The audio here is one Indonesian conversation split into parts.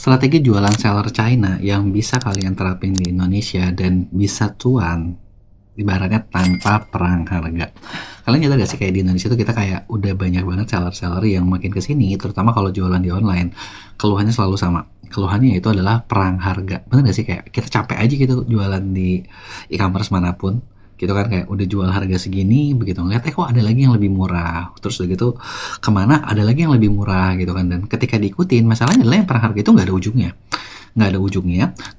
Strategi jualan seller China yang bisa kalian terapin di Indonesia dan bisa cuan, ibaratnya tanpa perang harga. Kalian nyadar gak sih kayak di Indonesia tuh kita kayak udah banyak banget seller-seller yang makin kesini, terutama kalau jualan di online, keluhannya selalu sama. Keluhannya itu adalah perang harga. Bener gak sih, kayak kita capek aja gitu jualan di e-commerce manapun gitu kan, kayak udah jual harga segini, begitu ngeliat kok ada lagi yang lebih murah, terus udah gitu kemana ada lagi yang lebih murah gitu kan. Dan ketika diikutin, masalahnya adalah yang perang harga itu nggak ada ujungnya,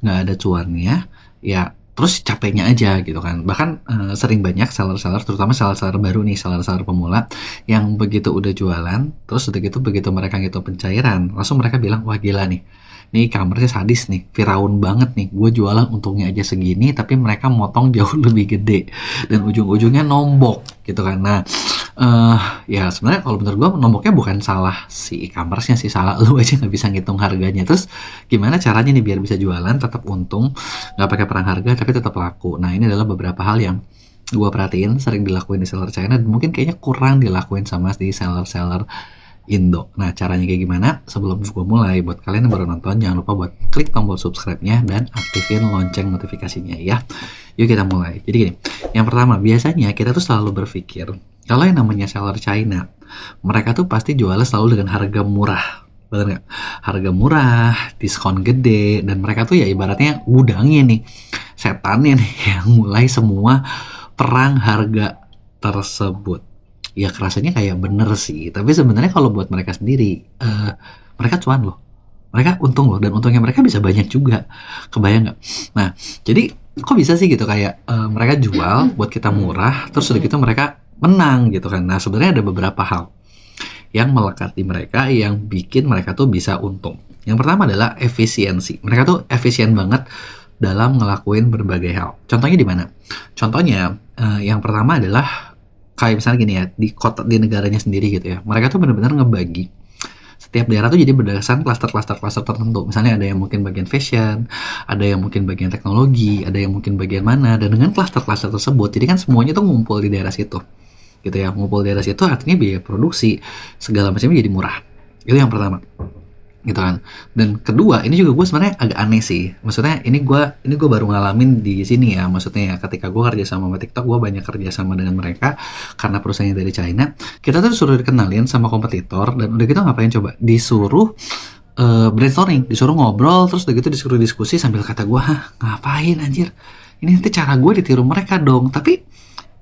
nggak ada cuannya ya, terus capeknya aja gitu kan. Bahkan sering banyak seller-seller, terutama seller-seller baru nih, seller-seller pemula, yang begitu udah jualan, terus udah gitu begitu mereka ngitung pencairan, langsung mereka bilang, wah gila nih, ini e-commerce sadis nih, Firaun banget nih, gue jualan untungnya aja segini, tapi mereka motong jauh lebih gede, dan ujung-ujungnya nombok gitu kan. Nah, ya sebenarnya kalau menurut gue nomboknya bukan salah si e-commerce-nya sih, salah lu aja nggak bisa ngitung harganya. Terus gimana caranya nih biar bisa jualan tetap untung, nggak pakai perang harga tapi tetap laku. Nah, ini adalah beberapa hal yang gue perhatiin sering dilakuin di seller China dan mungkin kayaknya kurang dilakuin sama di seller-seller Indo. Nah, caranya kayak gimana? Sebelum gue mulai, buat kalian yang baru nonton, jangan lupa buat klik tombol subscribe-nya dan aktifin lonceng notifikasinya ya. Yuk kita mulai. Jadi gini, yang pertama, biasanya kita tuh selalu berpikir, kalau yang namanya seller China, mereka tuh pasti jualnya selalu dengan harga murah. Bener nggak? Harga murah, diskon gede, dan mereka tuh ya ibaratnya gudangnya nih, setannya nih, yang mulai semua perang harga tersebut. Ya kerasanya kayak bener sih, tapi sebenarnya kalau buat mereka sendiri, mereka cuan loh, mereka untung loh, dan untungnya mereka bisa banyak juga, kebayang nggak? Nah, jadi kok bisa sih gitu kayak mereka jual buat kita murah, terus udah gitu mereka menang gitu kan. Nah, sebenarnya ada beberapa hal yang melekat di mereka yang bikin mereka tuh bisa untung. Yang pertama adalah efisiensi. Mereka tuh efisien banget dalam ngelakuin berbagai hal. Contohnya di mana? Contohnya yang pertama adalah kayak misalnya gini ya, di kota, di negaranya sendiri gitu ya, mereka tuh benar-benar ngebagi setiap daerah tuh jadi berdasarkan klaster tertentu. Misalnya ada yang mungkin bagian fashion, ada yang mungkin bagian teknologi, ada yang mungkin bagian mana, dan dengan klaster-klaster tersebut, jadi kan semuanya tuh ngumpul di daerah situ gitu ya. Ngumpul di daerah situ artinya biaya produksi segala macamnya jadi murah. Itu yang pertama gitu kan. Dan kedua, ini juga gue sebenarnya agak aneh sih. Maksudnya ini gue baru ngalamin di sini ya. Maksudnya ya, ketika gue kerja sama TikTok, gue banyak kerja sama dengan mereka karena perusahaannya dari China. Kita tuh disuruh dikenalin sama kompetitor, dan udah gitu ngapain coba? Disuruh brainstorming, disuruh ngobrol, terus udah gitu disuruh diskusi sambil kata gue, hah ngapain anjir? Ini nanti cara gue ditiru mereka dong. Tapi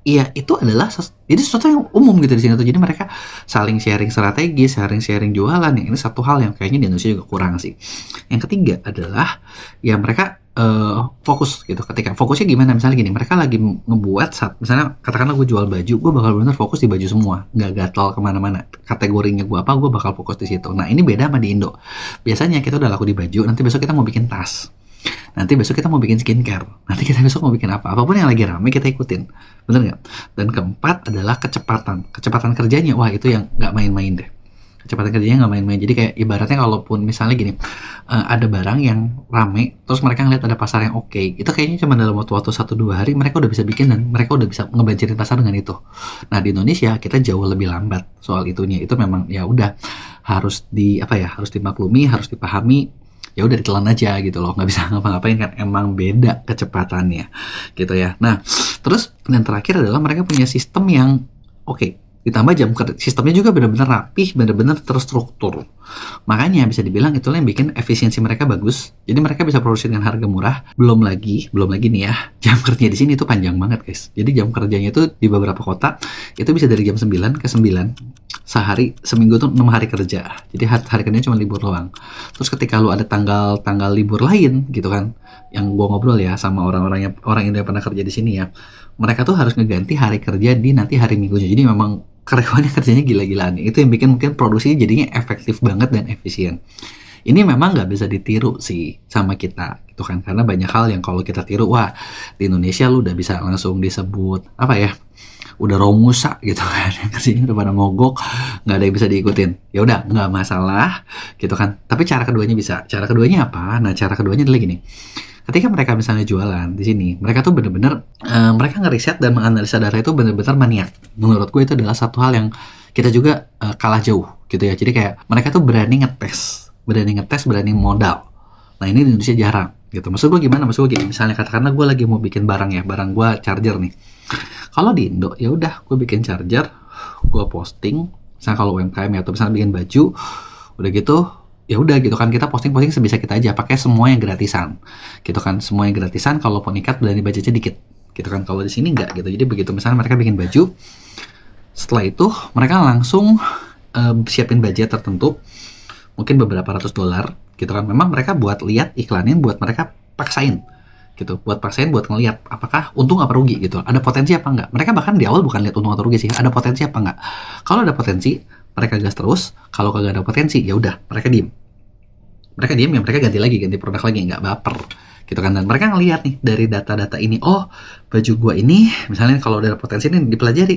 iya, itu adalah jadi sesuatu yang umum gitu di sini tuh. Jadi mereka saling sharing strategi, sharing jualan. Ini satu hal yang kayaknya di Indonesia juga kurang sih. Yang ketiga adalah ya mereka fokus gitu. Ketika fokusnya gimana? Misalnya gini, mereka lagi ngebuat misalnya katakanlah gue jual baju, gue bakal benar fokus di baju semua, nggak gatal kemana-mana. Kategorinya gue apa, gue bakal fokus di situ. Nah, ini beda sama di Indo. Biasanya kita udah laku di baju, nanti besok kita mau bikin tas. Nanti besok kita mau bikin skincare, nanti kita besok mau bikin apa, apapun yang lagi rame kita ikutin, bener nggak? Dan keempat adalah kecepatan kerjanya. Wah, itu yang nggak main-main deh, kecepatan kerjanya nggak main-main. Jadi kayak ibaratnya kalaupun misalnya gini, ada barang yang rame, terus mereka ngeliat ada pasar yang oke, itu kayaknya cuma dalam waktu 1-2 hari mereka udah bisa bikin, dan mereka udah bisa ngebanjirin pasar dengan itu. Nah, di Indonesia kita jauh lebih lambat soal itunya. Itu memang ya udah harus harus dimaklumi, harus dipahami. Ya udah ditelan aja gitu loh, nggak bisa ngapa-ngapain kan, emang beda kecepatannya gitu ya. Nah, terus yang terakhir adalah mereka punya sistem yang oke, ditambah jam kerja, sistemnya juga benar-benar rapih, benar-benar terstruktur. Makanya bisa dibilang itulah yang bikin efisiensi mereka bagus. Jadi mereka bisa produksi dengan harga murah. Belum lagi nih ya, jam kerja di sini itu panjang banget guys. Jadi jam kerjanya itu di beberapa kota itu bisa dari jam 9 ke 9 sehari, seminggu tuh 6 hari kerja. Jadi hari kerjanya cuma libur doang. Terus ketika lu ada tanggal libur lain gitu kan, yang gua ngobrol ya sama orang yang pernah kerja di sini ya, mereka tuh harus ngeganti hari kerja di nanti hari minggunya. Jadi memang karyawannya kerjanya gila-gilaan. Itu yang bikin mungkin produksinya jadinya efektif banget dan efisien. Ini memang nggak bisa ditiru sih sama kita gitu kan, karena banyak hal yang kalau kita tiru, wah di Indonesia lu udah bisa langsung disebut udah Romusa gitu kan, kesini udah pada mogok, nggak ada yang bisa diikutin. Ya udah, nggak masalah gitu kan. Tapi cara keduanya bisa. Cara keduanya apa? Nah, cara keduanya adalah gini. Ketika mereka misalnya jualan di sini, mereka tuh bener-bener mereka ngeriset dan menganalisa data itu bener-bener maniak. Menurut gue itu adalah satu hal yang kita juga kalah jauh gitu ya. Jadi kayak mereka tuh berani ngetes, berani modal. Nah ini di Indonesia jarang gitu. Maksud gue gimana? Maksud gue gini, misalnya katakanlah gue lagi mau bikin barang ya, barang gue charger nih. Kalau di Indo ya udah gue bikin charger, gue posting. Misalnya kalau UMKM ya, atau misalnya bikin baju, udah gitu ya udah gitu kan, kita posting sebisa kita aja, pakai semua yang gratisan gitu kan, semua yang gratisan. Kalaupun ikat berani budgetnya dikit gitu kan. Kalau di sini enggak gitu. Jadi begitu misalnya mereka bikin baju, setelah itu mereka langsung siapin budget tertentu, mungkin beberapa ratus dolar gitu kan. Memang mereka buat lihat iklanin, buat mereka paksain gitu, buat ngelihat apakah untung apa rugi gitu, ada potensi apa enggak. Mereka bahkan di awal bukan lihat untung atau rugi sih, ada potensi apa enggak. Kalau ada potensi mereka gas terus, kalau kagak ada potensi ya udah mereka diem ya, mereka ganti produk lagi, nggak baper gitu kan. Dan mereka ngelihat nih dari data-data ini, oh baju gua ini misalnya kalau ada potensi ini dipelajari,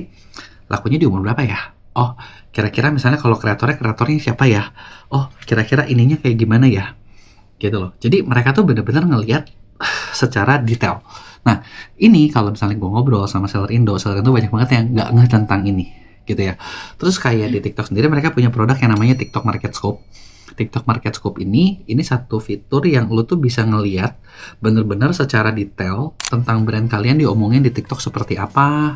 lakunya di umur berapa ya, oh kira-kira misalnya kalau kreatornya siapa ya, oh kira-kira ininya kayak gimana ya gitu loh. Jadi mereka tuh bener-bener ngelihat secara detail. Nah ini kalau misalnya gue ngobrol sama seller Indo banyak banget yang nggak ngeh tentang ini gitu ya. Terus kayak di TikTok sendiri mereka punya produk yang namanya TikTok Market Scope. TikTok Market Scope ini satu fitur yang lu tuh bisa ngeliat bener-bener secara detail tentang brand kalian diomongin di TikTok seperti apa,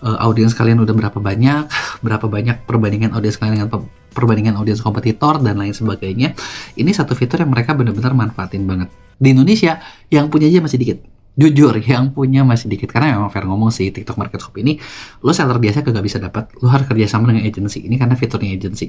audiens kalian udah berapa banyak perbandingan audiens kalian dengan perbandingan audiens kompetitor dan lain sebagainya. Ini satu fitur yang mereka benar-benar manfaatin banget. Di Indonesia yang punya aja masih dikit. Jujur yang punya masih dikit, karena memang fair ngomong sih, TikTok Market Scope ini lo seller biasa kagak bisa dapat, lo harus kerjasama dengan agency. Ini karena fiturnya agency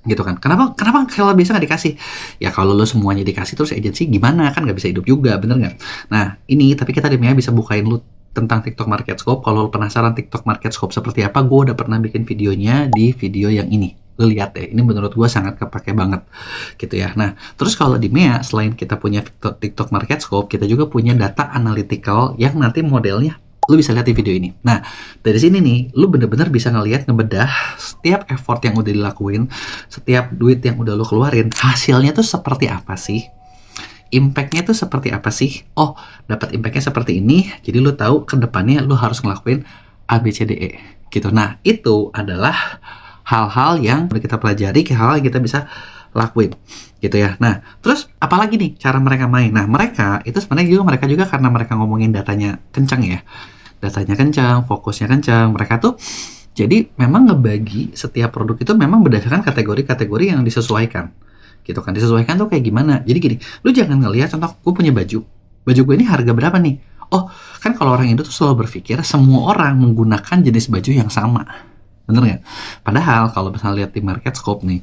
gitu kan. Kenapa seller biasa nggak dikasih? Ya kalau lo semuanya dikasih terus agency gimana, kan nggak bisa hidup juga, bener nggak? Nah ini tapi kita demnya bisa bukain lo tentang TikTok Market Scope. Kalau lo penasaran TikTok Market Scope seperti apa, gue udah pernah bikin videonya di video yang ini. Lo lihat deh, ini menurut gue sangat kepake banget gitu ya. Nah terus kalau di MEA, selain kita punya TikTok Market Scope, kita juga punya data analytical yang nanti modelnya lu bisa lihat di video ini. Nah dari sini nih lu bener-bener bisa ngelihat, ngebedah setiap effort yang udah dilakuin, setiap duit yang udah lu keluarin, hasilnya tuh seperti apa sih, impactnya tuh seperti apa sih. Oh dapat impactnya seperti ini, jadi lu tahu ke depannya lu harus ngelakuin ABCDE gitu. Nah itu adalah hal-hal yang udah kita pelajari, hal-hal yang kita bisa lakuin gitu ya. Nah terus apalagi nih cara mereka main. Nah mereka itu sebenarnya mereka juga karena mereka ngomongin datanya kencang ya, datanya kencang, fokusnya kencang, mereka tuh jadi memang ngebagi setiap produk itu memang berdasarkan kategori-kategori yang disesuaikan gitu kan. Disesuaikan tuh kayak gimana, jadi gini, lu jangan ngelihat contoh gue punya baju gue ini harga berapa nih. Oh kan kalau orang Indo tuh selalu berpikir semua orang menggunakan jenis baju yang sama, bener nggak? Padahal kalau misalnya lihat di Market Scope nih,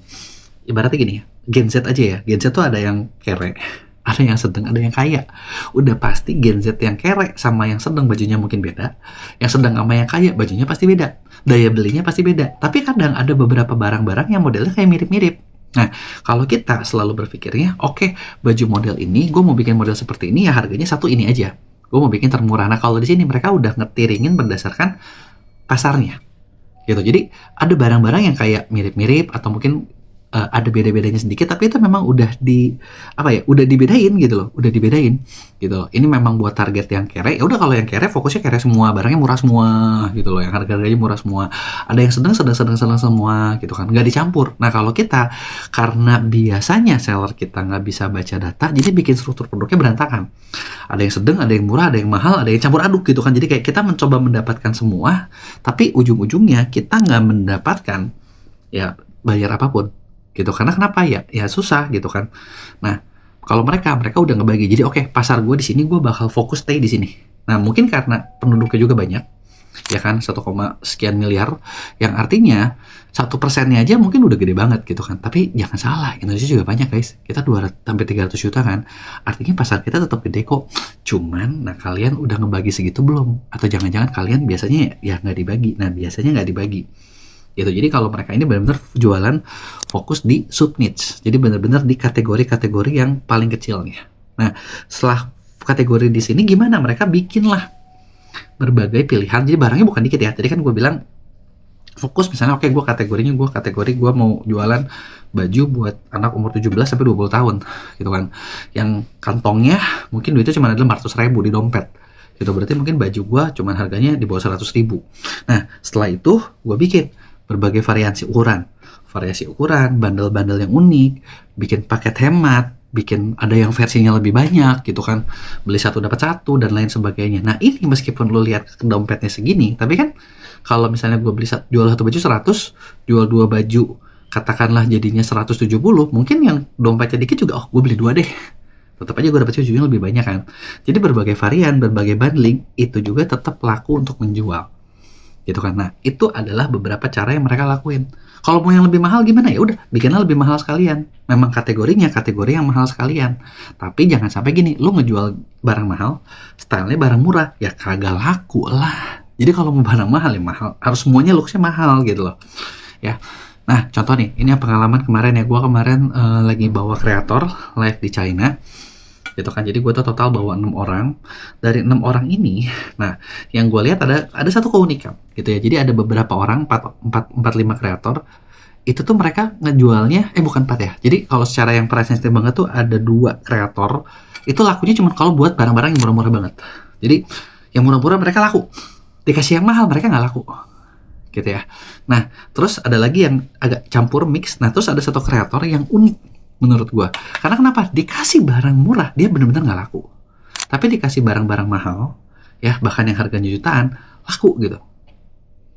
ibaratnya gini, Gen Z aja ya, Gen Z tuh ada yang kere, ada yang sedang, ada yang kaya. Udah pasti Gen Z yang kere sama yang sedang bajunya mungkin beda, yang sedang sama yang kaya bajunya pasti beda, daya belinya pasti beda. Tapi kadang ada beberapa barang-barang yang modelnya kayak mirip-mirip. Nah kalau kita selalu berpikirnya, oke, baju model ini gue mau bikin model seperti ini ya, harganya satu ini aja, gue mau bikin termurah. Nah kalau di sini mereka udah ngetiringin berdasarkan pasarnya gitu. Jadi ada barang-barang yang kayak mirip-mirip atau mungkin ada beda-bedanya sedikit, tapi itu memang udah udah dibedain gitu loh, gitu loh. Ini memang buat target yang kere. Ya udah kalau yang kere fokusnya kere semua, barangnya murah semua gitu loh, yang harganya murah semua. Ada yang sedang semua gitu kan, nggak dicampur. Nah kalau kita, karena biasanya seller kita nggak bisa baca data, jadi bikin struktur produknya berantakan. Ada yang sedang, ada yang murah, ada yang mahal, ada yang campur aduk gitu kan. Jadi kayak kita mencoba mendapatkan semua, tapi ujung-ujungnya kita nggak mendapatkan ya bayar apapun gitu. Karena kenapa ya susah gitu kan. Nah kalau mereka udah ngebagi, jadi oke, pasar gue di sini, gue bakal fokus stay di sini. Nah mungkin karena penduduknya juga banyak ya kan, 1, sekian miliar, yang artinya 1%-nya aja mungkin udah gede banget gitu kan. Tapi jangan salah, Indonesia juga banyak guys, kita 200-300 juta kan, artinya pasar kita tetap gede kok. Cuman nah kalian udah ngebagi segitu belum, atau jangan-jangan kalian biasanya ya nggak dibagi. Nah biasanya nggak dibagi gitu. Jadi kalau mereka ini benar-benar jualan fokus di sub niche, jadi benar-benar di kategori-kategori yang paling kecilnya. Nah setelah kategori di sini gimana, mereka bikinlah berbagai pilihan. Jadi barangnya bukan dikit ya, tadi kan gue bilang fokus misalnya, oke, gue kategori gue mau jualan baju buat anak umur 17 sampai 20 tahun gitu kan, yang kantongnya mungkin duitnya cuma ada 500.000 di dompet gitu. Berarti mungkin baju gue cuma harganya di bawah 100.000. Nah setelah itu gue bikin berbagai variasi ukuran, bandel-bandel yang unik, bikin paket hemat, bikin ada yang versinya lebih banyak gitu kan, beli satu dapat satu dan lain sebagainya. Nah ini meskipun lu lihat dompetnya segini, tapi kan kalau misalnya gue jual satu baju 100, jual dua baju katakanlah jadinya 170, mungkin yang dompetnya dikit juga, oh gue beli dua deh, tetap aja gue dapat bajunya lebih banyak kan. Jadi berbagai varian, berbagai bundling itu juga tetap laku untuk menjual gitu kan. Nah itu adalah beberapa cara yang mereka lakuin. Kalau mau yang lebih mahal gimana, ya udah bikinlah lebih mahal sekalian. Memang kategorinya kategori yang mahal sekalian. Tapi jangan sampai gini, lu ngejual barang mahal, stylenya barang murah, ya kagak laku lah. Jadi kalau mau barang mahal ya mahal, harus semuanya looksnya mahal gitu loh. Ya. Nah contoh nih, ini pengalaman kemarin ya, gue kemarin lagi bawa kreator live di China gitu kan. Jadi gue tuh total bawa 6 orang. Dari 6 orang ini, nah yang gue lihat ada satu keunikan gitu ya. Jadi ada beberapa orang 4-5 kreator itu tuh mereka ngejualnya bukan 4 ya. Jadi kalau secara yang price sensitive banget tuh ada 2 kreator itu lakunya cuma kalau buat barang-barang yang murah-murah banget. Jadi yang murah-murah mereka laku, dikasih yang mahal mereka nggak laku gitu ya. Nah terus ada lagi yang agak campur mix. Nah terus ada satu kreator yang unik menurut gua, karena kenapa? Dikasih barang murah dia bener-bener nggak laku, tapi dikasih barang-barang mahal ya, bahkan yang harganya jutaan, laku gitu.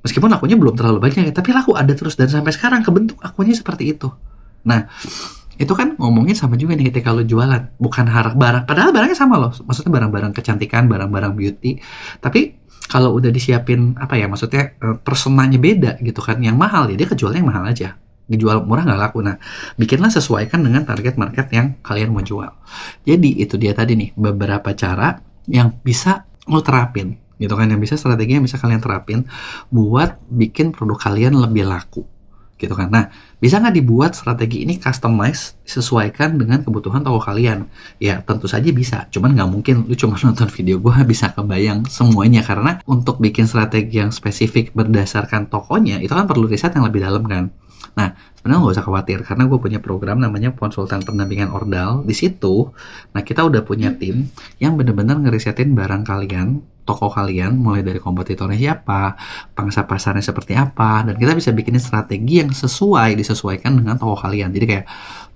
Meskipun lakunya belum terlalu banyak ya, tapi laku ada terus dan sampai sekarang kebentuk akunnya seperti itu. Nah itu kan ngomongin sama juga nih ketika lo jualan, bukan harga barang, padahal barangnya sama loh, maksudnya barang-barang kecantikan, barang-barang beauty, tapi kalau udah disiapin maksudnya personanya beda gitu kan, yang mahal ya dia kejualnya yang mahal aja, dijual murah nggak laku. Nah bikinlah sesuaikan dengan target market yang kalian mau jual. Jadi itu dia tadi nih beberapa cara yang bisa lo terapin gitu kan, yang bisa strategi yang bisa kalian terapin buat bikin produk kalian lebih laku gitu kan. Nah bisa nggak dibuat strategi ini customize, disesuaikan dengan kebutuhan toko kalian? Ya tentu saja bisa, cuman nggak mungkin lu cuma nonton video gue bisa kebayang semuanya, karena untuk bikin strategi yang spesifik berdasarkan tokonya itu kan perlu riset yang lebih dalam kan. Nah sebenarnya nggak usah khawatir, karena gue punya program namanya konsultan pendampingan ordal. Di situ, nah kita udah punya tim yang benar-benar ngerisetin barang kalian, toko kalian, mulai dari kompetitornya siapa, pangsa pasarnya seperti apa, dan kita bisa bikin strategi yang disesuaikan dengan toko kalian. Jadi kayak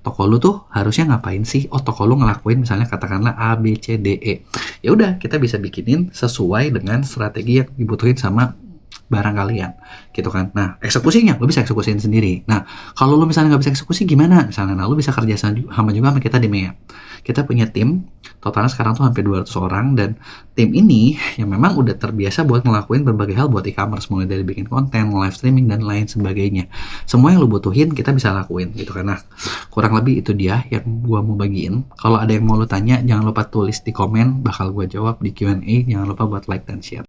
toko lu tuh harusnya ngapain sih? Oh toko lu ngelakuin misalnya katakanlah A, B, C, D, E. Ya udah kita bisa bikinin sesuai dengan strategi yang dibutuhin sama barang kalian gitu kan. Nah eksekusinya lo bisa eksekusin sendiri. Nah kalau lo misalnya nggak bisa eksekusi gimana misalnya, nah lo bisa kerja sama juga sama kita di MEA. Kita punya tim totalnya sekarang tuh hampir 200 orang, dan tim ini yang memang udah terbiasa buat ngelakuin berbagai hal buat e-commerce, mulai dari bikin konten, live streaming dan lain sebagainya. Semua yang lo butuhin kita bisa lakuin gitu kan. Nah kurang lebih itu dia yang gua mau bagiin. Kalau ada yang mau lo tanya jangan lupa tulis di komen, bakal gua jawab di Q&A. Jangan lupa buat like dan share.